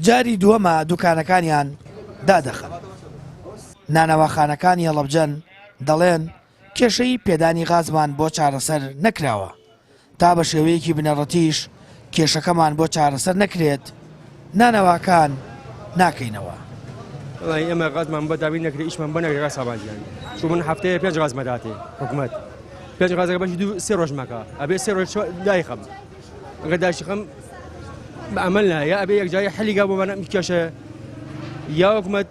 جاری دووەمە دوکانەکانیان دادەخەن. نانەواخانەکانی هەڵەبجەن دەڵێن کێشەی پێدانی غازمان بۆ چارەسەر نەکراوە، تا بە شێوەیەکی بنەڕەتیش کێشەکەمان بۆ چارەسەر نەکرێت نانەواکان ناکەینەوە. والله ئێمە غازمان بۆ دابین نەکرێت، ئیشمان بۆ نەکرێت سابانجیان. چون من هەفتەیە 5 غاز مەداتێ حکوومەت 5 غازەکە بەشی 3 ڕۆژ مەکە، ئەبێ 3 ڕۆژ دایخەم ئەگەر داشخەم بەعمل نایە، ئەبێ یەکجاری حەلیگا بۆ من کێشە یا حکوومەت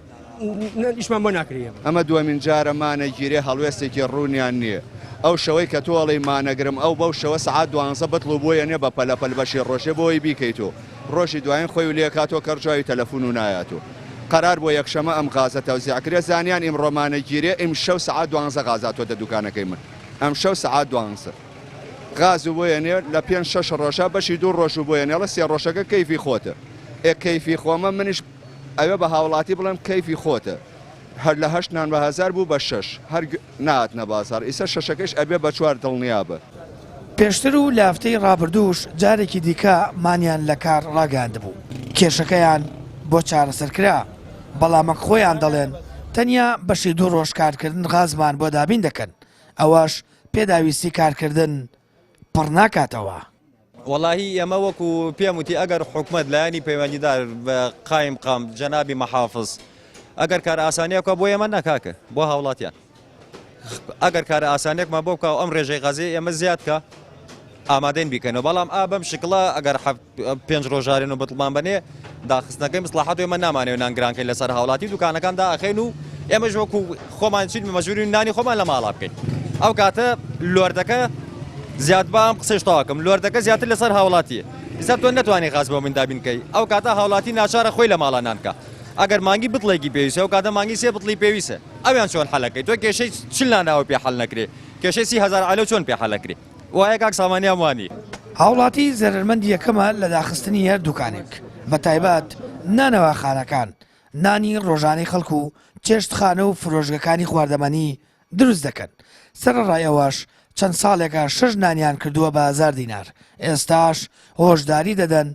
ئیشمان بۆ ناکرێ. ئەمە دووەمین جارەمانە گیرێ هەڵوێستێکی ڕوونیان نییە. ئەو شەوەی کە تۆڵی مانەگرم ئەو بەو شەوە سەعات 12 بتڵ بۆیە نێ بە پەلەپەل بەشی ڕۆژێ بۆی بیکەیتەوە. ڕۆژی دوایین خۆی و لێ کاتۆ کەڕجاوی تەلەفۆن و نایەتەوە. قرار بۆ یەکشەمە ئەم غازە تەوزیعکرێ زانیان ئیمڕۆمانە گیرێ ئیمشەو سەعات 12 غازاتۆ دە دوکانەکەی من. ئەمشەو سەعات 12 غاز و بۆیەنێ لە 5-6 ڕۆژە بەشی 2 ڕۆژ و بۆیەنێڵە 3 ڕۆژەکە کەیفی خۆتە. کەیفی خۆمە منیش ئەوێ بە هاوڵاتی بڵێم کەیفی خۆتە. هەر لە 8 نان بە 1000 بوو بە 6 هەر ناتنە بازار ئیسە شەشەکەش ئەبێ بە 4 دڵنیابە. پێشتر و لە هەفتەی ڕابردووش جارێکی دیکە مانیان لە کار ڕاگەاندبوو، کێشەکەیان بۆ چارەسەرکرا، بەڵامە خۆیان دەڵێن تەنیا بەشی 2 ڕۆژ کارکردن غازمان بۆ دابین دەکەن، ئەوەش پێداویستی کارکردن پڕ ناکاتەوە. واللهی ئێمە وەکو پێم وتی ئەگەر حکوومەت لایانی پەیوەندیدار بە قایم قام جەنابی مەحافظ ئەگەر کار ئاسانیەکە بۆ ئێمە نەکاکە بۆ هاوڵاتیان، ئەگەر کار ئاسانێکمان بۆ بکە ئەم ڕێژەی غازێ ئێمە زیادکە ئامادەین بیکەنەوە، بەڵام بەم شکڵە ئەگەر 5 ڕۆژارێن و بتڵمان بنێ داخستنەکەی مصلحات ئێمە نامانێت نانگرانکەین لەسەر هاوڵاتی دوکانەکان داخێن و ئێمەش وەکو خۆمان چین مەژووری نانی خۆمان لە ماڵا بکەین. ئەو کاتە لۆردەکە زیاد بە ئەم قسەش تەواکەم لۆردەکە زیاتر لەسەر هاوڵاتیە، ئیسا تۆ نەتوانێت غاز بۆ من دابینکەی، ئەو کاتە هاوڵاتی ناچارە خۆی لە ماڵە نانکە. ئەگەر مانگی بتڵێکی پێویستە ئەو کاتە مانگی 3 بتڵی پێویستە، ئەویان چۆن حەلەکەی؟ تۆ کێشەی چل ناناوە پێ حەل نەکرێ، کێشەی 30,000 عەلۆ چۆن پێ حەلەکرێ؟ وایە کاک سامانیان وانی. هاوڵاتی زەرمەندی یەکەمە لە داخستنی هەر دوکانێک، بە تایبەت نانەواخانەکان، نانی ڕۆژانەی خەڵکو و چێشتخانە و فرۆژگەکانی خواردەمەنی دروست دەکەن. سەرەڕایەوەش چەند ساڵێکە 6 نانیان کردووە بە 1000 دینار، ئێستاش هۆشداری دەدەن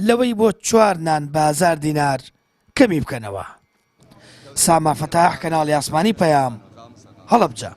لەوەی بۆ 4 نان بە 1000 دینار کەمی بکەنەوە. ساما فەتاح، کەناڵی ئاسمانی پەیام، هەڵەبجە.